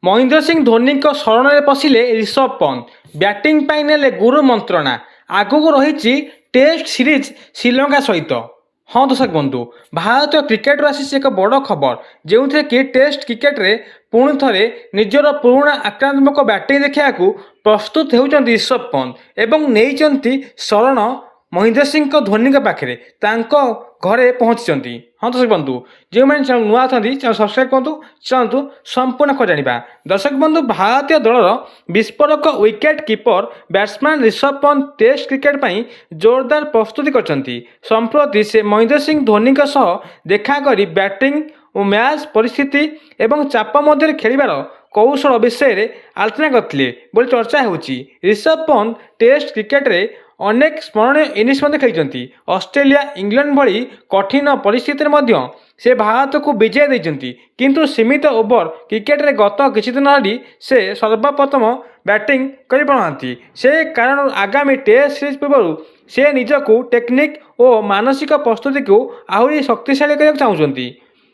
ମହେନ୍ଦ୍ର ସିଂ ଧୋନିଙ୍କ ଶରଣରେ ପଶିଲେ ରିଷଭ ପନ୍ତ। ବ୍ୟାଟିଂ ପାଇଁ ନେଲେ ଗୁରୁ ମନ୍ତ୍ରଣା। ଆଗକୁ ରହିଛି ଟେଷ୍ଟ ସିରିଜ୍ ଶ୍ରୀଲଙ୍କା ସହିତ। ହଁ ଦର୍ଶକ ବନ୍ଧୁ, ଭାରତୀୟ କ୍ରିକେଟରୁ ଆସିଛି ଏକ ବଡ଼ ଖବର, ଯେଉଁଥିରେ କି ଟେଷ୍ଟ କ୍ରିକେଟରେ ପୁଣି ଥରେ ନିଜର ପୁରୁଣା ଆକ୍ରମଣାତ୍ମକ ବ୍ୟାଟିଂ ଦେଖିବାକୁ ପ୍ରସ୍ତୁତ ହେଉଛନ୍ତି ରିଷଭ ପନ୍ତ ଏବଂ ନେଇଛନ୍ତି ଶରଣ ମହେନ୍ଦ୍ର ସିଂ ଧୋନିଙ୍କ ପାଖରେ। ତାଙ୍କ ଘରେ ପହଞ୍ଚିଛନ୍ତି। ହଁ ଦର୍ଶକ ବନ୍ଧୁ, ଯେଉଁମାନେ ନୂଆ ଅଛନ୍ତି ଚ୍ୟାନେଲ ସବସ୍କ୍ରାଇବ୍ କରନ୍ତୁ। ଚାଲନ୍ତୁ ସମ୍ପୂର୍ଣ୍ଣ କଥା ଜାଣିବା। ଦର୍ଶକ ବନ୍ଧୁ, ଭାରତୀୟ ଦଳର ବିସ୍ଫୋରକ wicket keeper batsman Rishabh Pant test cricket ପାଇଁ ଜୋରଦାର ପ୍ରସ୍ତୁତି କରିଛନ୍ତି। ସମ୍ପ୍ରତି ସେ ମହେନ୍ଦ୍ର ସିଂ ଧୋନିଙ୍କ ସହ ଦେଖା କରି ବ୍ୟାଟିଂ ଓ ମ୍ୟାଚ୍ ପରିସ୍ଥିତି ଏବଂ ଚାପ ମଧ୍ୟରେ ଖେଳିବାର କୌଶଳ ବିଷୟରେ ଆଲୋଚନା କରିଥିଲେ ବୋଲି ଚର୍ଚ୍ଚା ହେଉଛି। ରିଷଭ ପନ୍ତ ଟେଷ୍ଟ କ୍ରିକେଟରେ ଅନେକ ସ୍ମରଣୀୟ ଇନିଂସ ମଧ୍ୟ ଖେଳିଛନ୍ତି। ଅଷ୍ଟ୍ରେଲିଆ, ଇଂଲଣ୍ଡ ଭଳି କଠିନ ପରିସ୍ଥିତିରେ ମଧ୍ୟ ସେ ଭାରତକୁ ବିଜୟ ଦେଇଛନ୍ତି। କିନ୍ତୁ ସୀମିତ ଓଭର କ୍ରିକେଟରେ ଗତ କିଛିଦିନ ଧରି ସେ ସର୍ବପ୍ରଥମ ବ୍ୟାଟିଂ କରିପାରୁନାହାନ୍ତି। ସେ କାରଣରୁ ଆଗାମୀ ଟେଷ୍ଟ ସିରିଜ୍ ପୂର୍ବରୁ ସେ ନିଜକୁ ଟେକ୍ନିକ୍ ଓ ମାନସିକ ପ୍ରସ୍ତୁତିକୁ ଆହୁରି ଶକ୍ତିଶାଳୀ କରିବାକୁ ଚାହୁଁଛନ୍ତି।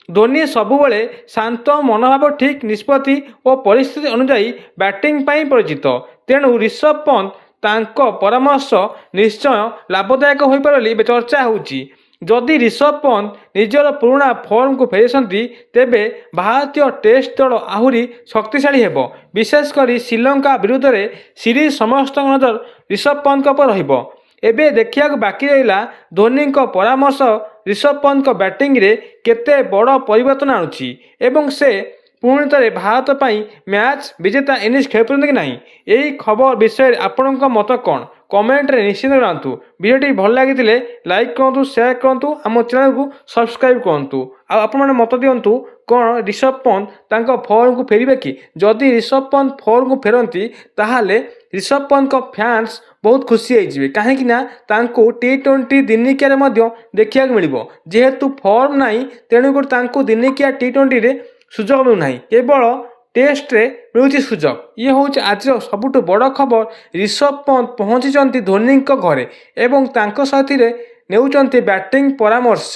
ଧୋନି ସବୁବେଳେ ଶାନ୍ତ ମନୋଭାବ, ଠିକ୍ ନିଷ୍ପତ୍ତି ଓ ପରିସ୍ଥିତି ଅନୁଯାୟୀ ବ୍ୟାଟିଂ ପାଇଁ ପରିଚିତ। ତେଣୁ ରିଷଭ ପନ୍ତ ତାଙ୍କ ପରାମର୍ଶ ନିଶ୍ଚୟ ଲାଭଦାୟକ ହୋଇପାରେ ବୋଲି ଏବେ ଚର୍ଚ୍ଚା ହେଉଛି। ଯଦି ରିଷଭ ପନ୍ତ ନିଜର ପୁରୁଣା ଫର୍ମକୁ ଫେରିଛନ୍ତି, ତେବେ ଭାରତୀୟ ଟେଷ୍ଟ ଦଳ ଆହୁରି ଶକ୍ତିଶାଳୀ ହେବ। ବିଶେଷ କରି ଶ୍ରୀଲଙ୍କା ବିରୁଦ୍ଧରେ ସିରିଜ୍ ସମସ୍ତଙ୍କ ନଜର ରିଷଭ ପନ୍ତଙ୍କ ଉପରେ ରହିବ। ଏବେ ଦେଖିବାକୁ ବାକି ରହିଲା ଧୋନିଙ୍କ ପରାମର୍ଶ ରିଷଭ ପନ୍ତଙ୍କ ବ୍ୟାଟିଂରେ କେତେ ବଡ଼ ପରିବର୍ତ୍ତନ ଆଣୁଛି ଏବଂ ସେ ପୁଣି ଥରେ ଭାରତ ପାଇଁ ମ୍ୟାଚ୍ ବିଜେତା ଇନିଂସ ଖେଳିପାରନ୍ତି କି ନାହିଁ। ଏହି ଖବର ବିଷୟରେ ଆପଣଙ୍କ ମତ କ'ଣ? କମେଣ୍ଟରେ ନିଶ୍ଚିତ ଜଣାନ୍ତୁ। ଭିଡ଼ିଓଟି ଭଲ ଲାଗିଥିଲେ ଲାଇକ୍ କରନ୍ତୁ, ସେୟାର କରନ୍ତୁ, ଆମ ଚ୍ୟାନେଲକୁ ସବସ୍କ୍ରାଇବ୍ କରନ୍ତୁ। ଆଉ ଆପଣମାନେ ମତ ଦିଅନ୍ତୁ, କ'ଣ ରିଷଭ ପନ୍ତ ତାଙ୍କ ଫର୍ମକୁ ଫେରିବେ କି? ଯଦି ରିଷଭ ପନ୍ତ ଫର୍ମକୁ ଫେରନ୍ତି, ତାହେଲେ ରିଷଭ ପନ୍ତଙ୍କ ଫ୍ୟାନ୍ସ ବହୁତ ଖୁସି ହେଇଯିବେ। କାହିଁକି ନା ତାଙ୍କୁ T20 ଦିନିକିଆରେ ମଧ୍ୟ ଦେଖିବାକୁ ମିଳିବ। ଯେହେତୁ ଫର୍ମ ନାହିଁ, ତେଣୁକରି ତାଙ୍କୁ ଦିନିକିଆ T20ରେ ସୁଯୋଗ ମିଳୁନାହିଁ, କେବଳ ଟେଷ୍ଟରେ ମିଳୁଛି ସୁଯୋଗ। ଇଏ ହେଉଛି ଆଜିର ସବୁଠୁ ବଡ଼ ଖବର। ରିଷଭ ପନ୍ତ ପହଞ୍ଚିଛନ୍ତି ଧୋନିଙ୍କ ଘରେ ଏବଂ ତାଙ୍କ ସାଥିରେ ନେଉଛନ୍ତି ବ୍ୟାଟିଂ ପରାମର୍ଶ।